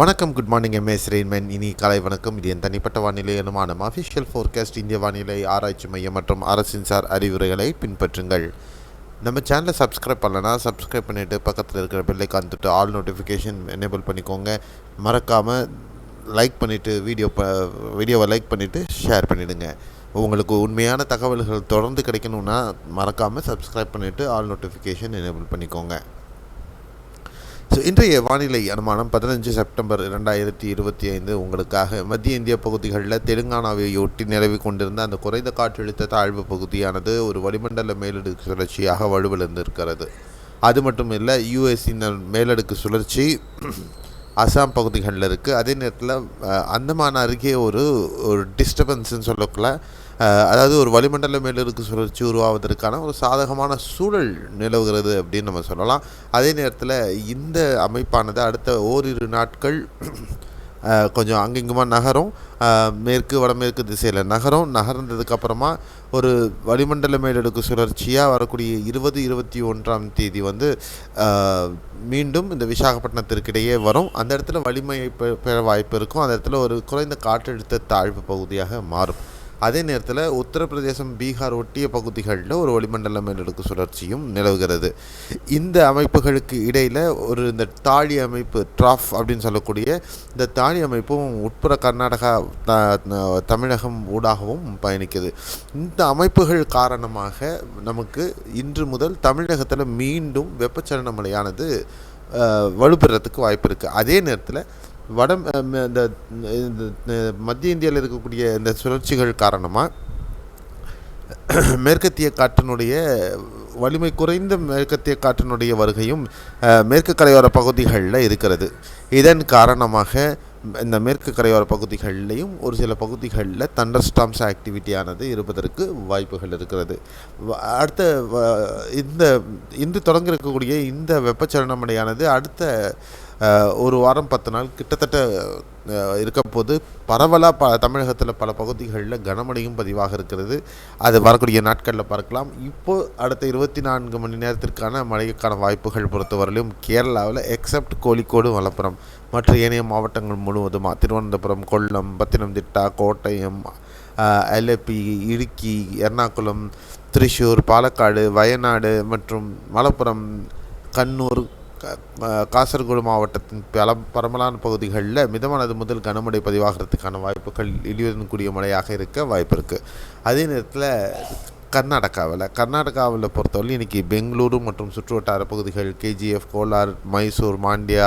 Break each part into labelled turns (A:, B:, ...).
A: வணக்கம், good morning MS Rainman. இனி காலை வணக்கம். இது என் தனிப்பட்ட வானிலை அனுமானம். அஃபிஷியல் ஃபோர்காஸ்ட் இந்திய வானிலை ஆராய்ச்சி மையம் மற்றும் அரசின் சார் அறிவுரைகளை பின்பற்றுங்கள். நம்ம சேனலை சப்ஸ்கிரைப் பண்ணலன்னா சப்ஸ்கிரைப் பண்ணிவிட்டு பக்கத்தில் இருக்கிற பெல்லைக்கான் தொட்டு ஆல் நோட்டிஃபிகேஷன் எனேபிள் பண்ணிக்கோங்க. மறக்காமல் லைக் பண்ணிவிட்டு வீடியோவை லைக் பண்ணிவிட்டு ஷேர் பண்ணிவிடுங்க. உங்களுக்கு உண்மையான தகவல்கள் தொடர்ந்து கிடைக்கணுன்னா மறக்காமல் சப்ஸ்கிரைப் பண்ணிவிட்டு ஆல் நோட்டிஃபிகேஷன் எனேபிள் பண்ணிக்கோங்க. இன்றைய வானிலை அனுமானம் 15 செப்டம்பர் 2025 உங்களுக்காக. மத்திய இந்திய பகுதிகளில் தெலுங்கானாவை ஒட்டி நிலவி கொண்டிருந்த அந்த குறைந்த காற்றழுத்த தாழ்வு பகுதியானது ஒரு வளிமண்டல மேலடுக்கு சுழற்சியாக வலுவிழந்திருக்கிறது. அது மட்டும் இல்லை, யூஎஸின் மேலடுக்கு சுழற்சி அசாம் பகுதிகளில் இருக்குது. அதே நேரத்தில் அந்தமான் அருகே ஒரு டிஸ்டர்பன்ஸ்ன்னு சொல்லக்குள்ள, அதாவது ஒரு வளிமண்டல மேலடுக்கு சுழற்சி உருவாவதற்கான ஒரு சாதகமான சூழல் நிலவுகிறது அப்படின்னு நம்ம சொல்லலாம். அதே நேரத்தில் இந்த அமைப்பானது அடுத்த ஓரிரு நாட்கள் கொஞ்சம் அங்கிங்குமா நகரும், மேற்கு வடமேற்கு திசையில் நகர்ந்ததுக்கப்புறமா ஒரு வளிமண்டல மேலடுக்கு சுழற்சியாக வரக்கூடிய 20-21ஆம் தேதி மீண்டும் இந்த விசாகப்பட்டினத்திற்கிடையே வரும். அந்த இடத்துல வலிமையை பெற வாய்ப்பு இருக்கும். அந்த இடத்துல ஒரு குறைந்த காற்றழுத்த தாழ்வு பகுதியாக மாறும். அதே நேரத்தில் உத்தரப்பிரதேசம், பீகார் ஒட்டிய பகுதிகளில் ஒரு வளிமண்டல மேலடுக்கு சுழற்சியும் நிலவுகிறது. இந்த அமைப்புகளுக்கு இடையில் இந்த தாழி அமைப்பு, ட்ராஃப் அப்படின்னு சொல்லக்கூடிய இந்த தாழி அமைப்பும் உட்புற கர்நாடகா, தமிழகம் ஊடாகவும் பயணிக்குது. இந்த அமைப்புகள் காரணமாக நமக்கு இன்று முதல் தமிழகத்தில் மீண்டும் வெப்பச்சலன மழையானது வலுப்பெறத்துக்கு வாய்ப்பு இருக்குது. அதே நேரத்தில் இந்த மத்திய இந்தியாவில் இருக்கக்கூடிய இந்த சுழற்சிகள் காரணமாக மேற்கத்திய காற்றினுடைய வலிமை குறைந்த மேற்கத்திய காற்றினுடைய வருகையும் மேற்கு கரையோர பகுதிகளில் இருக்கிறது. இதன் காரணமாக இந்த மேற்கு கரையோர பகுதிகளிலையும் ஒரு சில பகுதிகளில் தண்டர்ஸ்டார்ம்ஸ் ஆக்டிவிட்டியானது இருப்பதற்கு வாய்ப்புகள் இருக்கிறது. அடுத்த இன்று தொடங்க இருக்கக்கூடிய இந்த வெப்பச்சலனமடையானது அடுத்த ஒரு வாரம் 10 நாள் கிட்டத்தட்ட இருக்க போது பரவலாக தமிழகத்தில் பல பகுதிகளில் கனமழையும் பதிவாக இருக்கிறது. அது வரக்கூடிய நாட்களில் பார்க்கலாம். இப்போது அடுத்த 24 மணி நேரத்திற்கான மழைக்கான வாய்ப்புகள் பொறுத்தவரையிலும் கேரளாவில் எக்ஸப்ட் கோழிக்கோடு, மலப்புரம் மற்ற ஏனைய மாவட்டங்கள் முழுவதுமாக திருவனந்தபுரம், கொல்லம், பத்தினம்திட்டா, கோட்டயம், ஆலப்பி, இடுக்கி, எர்ணாகுளம், திரிசூர், பாலக்காடு, வயநாடு மற்றும் மலப்புரம், கண்ணூர், காசர்கோடு மாவட்டத்தின் பரவலான பகுதிகளில் மிதமானது முதல் கனமழை பதிவாகிறதுக்கான வாய்ப்புகள் இடியுடன் கூடிய மழையாக இருக்க வாய்ப்பு இருக்குது. அதே நேரத்தில் கர்நாடகாவில் பொறுத்தவரை இன்றைக்கி பெங்களூரு மற்றும் சுற்றுவட்டார பகுதிகள், கேஜிஎஃப், கோலார், மைசூர், மாண்டியா,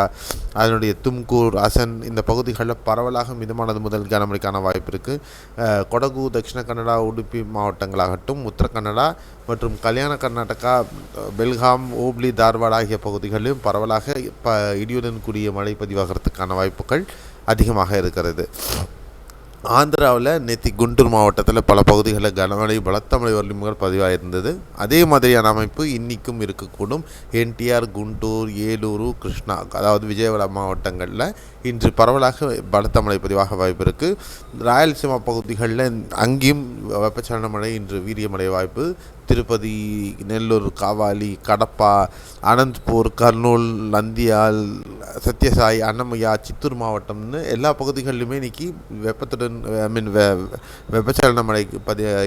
A: அதனுடைய தும்கூர், அசன் இந்த பகுதிகளில் பரவலாக மிதமானது முதல் கனமழைக்கான வாய்ப்பு இருக்குது. கொடகு, தட்சிண கன்னடா, உடுப்பி மாவட்டங்களாகட்டும், உத்தர கன்னடா மற்றும் கல்யாண கர்நாடகா, பெல்காம், ஹூப்ளி, தார்வாட் ஆகிய பகுதிகளிலும் பரவலாக இடியுடன் கூடிய மழை பதிவாகிறதுக்கான வாய்ப்புகள் அதிகமாக இருக்கிறது. ஆந்திராவில் நேற்று குண்டூர் மாவட்டத்தில் பல பகுதிகளில் கனமழை, பலத்த மழை வலிமைகள் பதிவாயிருந்தது. அதே மாதிரியான அமைப்பு இன்றைக்கும் இருக்கக்கூடும். என்டிஆர், குண்டூர், ஏலூர், கிருஷ்ணா, அதாவது விஜயவாடா மாவட்டங்களில் இன்று பரவலாக பலத்த மழை பதிவாக வாய்ப்பு இருக்குது. ராயலசீமா பகுதிகளில் அங்கேயும் வெப்பச்சலன மழை இன்று வீரியமழை வாய்ப்பு. திருப்பதி, நெல்லூர், காவாலி, கடப்பா, அனந்த்பூர், கர்னூல், நந்தியால், சத்யசாய், அன்னமய்யா, சித்தூர் மாவட்டம்னு எல்லா பகுதிகளிலுமே இன்றைக்கி வெப்பச்சலன மழை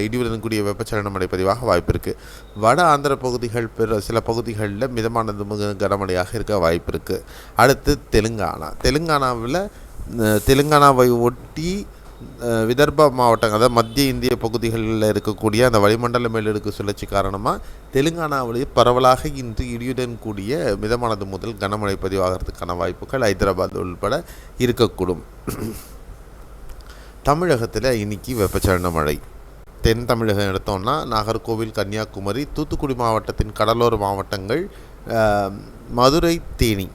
A: இடியுடன் கூடிய வெப்பச்சலன மழை பதிவாக வாய்ப்பு இருக்குது. வட ஆந்திர பகுதிகள் சில பகுதிகளில் மிதமானது கனமழையாக இருக்க வாய்ப்பு இருக்குது. அடுத்து தெலுங்கானாவை ஒட்டி விதர்பா மாவட்டங்கள், அதாவது மத்திய இந்திய பகுதிகளில் இருக்கக்கூடிய அந்த வளிமண்டல மேலடுக்கு சுழற்சி காரணமாக தெலுங்கானாவிலேயே பரவலாக இன்று இடியுடன் கூடிய மிதமானது முதல் கனமழை பதிவாகிறதுக்கான வாய்ப்புகள் ஹைதராபாத் உள்பட இருக்கக்கூடும். தமிழகத்தில் இன்றைக்கி வெப்பச்சலன மழை. தென் தமிழகம் எடுத்தோம்னா நாகர்கோவில், கன்னியாகுமரி, தூத்துக்குடி மாவட்டத்தின் கடலோர மாவட்டங்கள், மதுரை, தேனி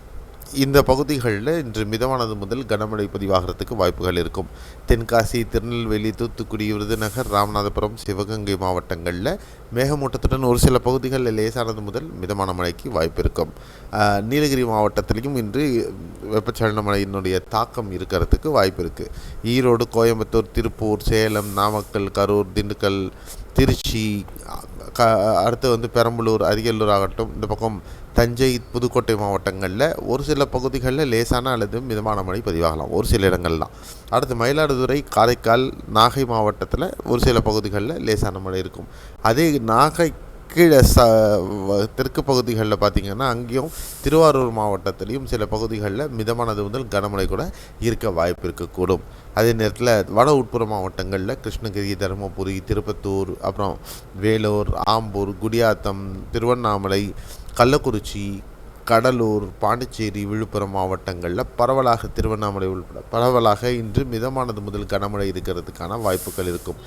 A: இந்த பகுதிகளில் இன்று மிதமானது முதல் கனமழை பதிவாகிறதுக்கு வாய்ப்புகள் இருக்கும். தென்காசி, திருநெல்வேலி, தூத்துக்குடி, விருதுநகர், ராமநாதபுரம், சிவகங்கை மாவட்டங்களில் மேகமூட்டத்துடன் ஒரு சில பகுதிகளில் லேசானது முதல் மிதமான மழைக்கு வாய்ப்பு இருக்கும். நீலகிரி மாவட்டத்திலையும் இன்று வெப்பச்சலன மழையினுடைய தாக்கம் இருக்கிறதுக்கு வாய்ப்பு இருக்குது. ஈரோடு, கோயம்புத்தூர், திருப்பூர், சேலம், நாமக்கல், கரூர், திண்டுக்கல், திருச்சி, அடுத்து பெரம்பலூர், அரியலூர் ஆகட்டும், இந்த பக்கம் தஞ்சை, புதுக்கோட்டை மாவட்டங்களில் ஒரு சில பகுதிகளில் லேசான அல்லது மிதமான மழை பதிவாகலாம் ஒரு சில இடங்கள்லாம். அடுத்து மயிலாடுதுறை, காரைக்கால், நாகை மாவட்டத்தில் ஒரு சில பகுதிகளில் லேசான மழை இருக்கும். அதே நாகை கீழே தெற்கு பகுதிகளில் பார்த்திங்கன்னா அங்கேயும் திருவாரூர் மாவட்டத்திலையும் சில பகுதிகளில் மிதமானது முதல் கனமழை கூட இருக்க வாய்ப்பு இருக்கக்கூடும். அதே நேரத்தில் வட உட்புற மாவட்டங்களில் கிருஷ்ணகிரி, தருமபுரி, திருப்பத்தூர், அப்புறம் வேலூர், ஆம்பூர், குடியாத்தம், திருவண்ணாமலை, கள்ளக்குறிச்சி, கடலூர், பாண்டிச்சேரி, விழுப்புரம் மாவட்டங்களில் பரவலாக, திருவண்ணாமலை உள்பட பரவலாக இன்று மிதமானது முதல் கனமழை இருக்கிறதுக்கான வாய்ப்புகள் இருக்கும்.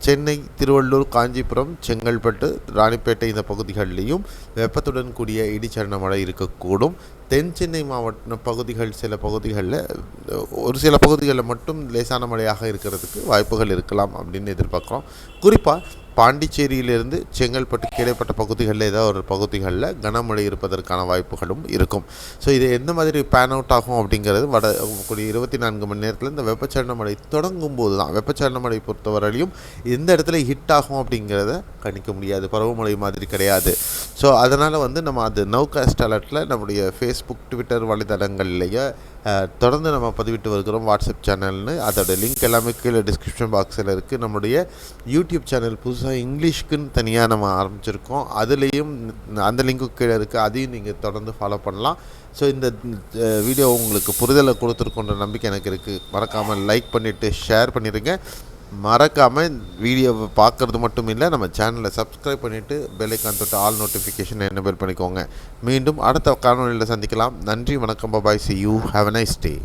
A: சென்னை, திருவள்ளூர், காஞ்சிபுரம், செங்கல்பட்டு, ராணிப்பேட்டை இந்த பகுதிகளிலையும் வெப்பத்துடன் கூடிய இடிச்சலன மழை இருக்கக்கூடும். தென் சென்னை மாவட்ட பகுதிகள் சில பகுதிகளில் ஒரு சில பகுதிகளில் மட்டும் லேசான மழையாக இருக்கிறதுக்கு வாய்ப்புகள் இருக்கலாம் அப்படின்னு எதிர்பார்க்குறோம். குறிப்பாக பாண்டிச்சேரியிலிருந்து செங்கல்பட்டு கீழைப்பட்ட பகுதிகளில் ஏதாவது ஒரு பகுதிகளில் கனமழை இருப்பதற்கான வாய்ப்புகளும் இருக்கும். ஸோ இது எந்த மாதிரி பேன் அவுட் ஆகும் அப்படிங்கிறது கூடிய 24 மணி நேரத்தில் இந்த வெப்பச்சலன மழை தொடங்கும் போது தான். வெப்பச்சலன மழை பொறுத்தவரையிலையும் எந்த இடத்துல ஹிட் ஆகும் அப்படிங்கிறத கணிக்க முடியாது, பருவமழை மாதிரி கிடையாது. ஸோ அதனால் நம்ம அது நவ்காஸ்ட் அலர்ட்டில் நம்முடைய ஃபேஸ்புக், ட்விட்டர் வலைதளங்கள்லேயே தொடர்ந்து நம்ம பதிவிட்டு வருகிறோம். வாட்ஸ்அப் சேனல்னு அதோட லிங்க் எல்லாமே கீழே டிஸ்கிரிப்ஷன் பாக்ஸில் இருக்குது. நம்முடைய யூடியூப் சேனல் புதுசாக இங்கிலீஷ்க்குன்னு தனியாக நம்ம ஆரம்பிச்சிருக்கோம், அதுலேயும் அந்த லிங்க்கு கீழே இருக்குது, அதையும் நீங்கள் தொடர்ந்து ஃபாலோ பண்ணலாம். ஸோ இந்த வீடியோ உங்களுக்கு புரிதலை கொடுத்துருக்கோன்ற நம்பிக்கை எனக்கு இருக்குது. மறக்காமல் லைக் பண்ணிவிட்டு ஷேர் பண்ணிடுங்க. மறக்காமல் வீடியோவை பார்க்குறது மட்டும் இல்லை, நம்ம சேனலை சப்ஸ்கிரைப் பண்ணிவிட்டு பெல் ஐக்கான் தொட்டு ஆல் நோட்டிஃபிகேஷன் எனேபிள் பண்ணிக்கோங்க. மீண்டும் அடுத்த காணொலியில் சந்திக்கலாம். நன்றி, வணக்கம், பாய், see you, have a nice day.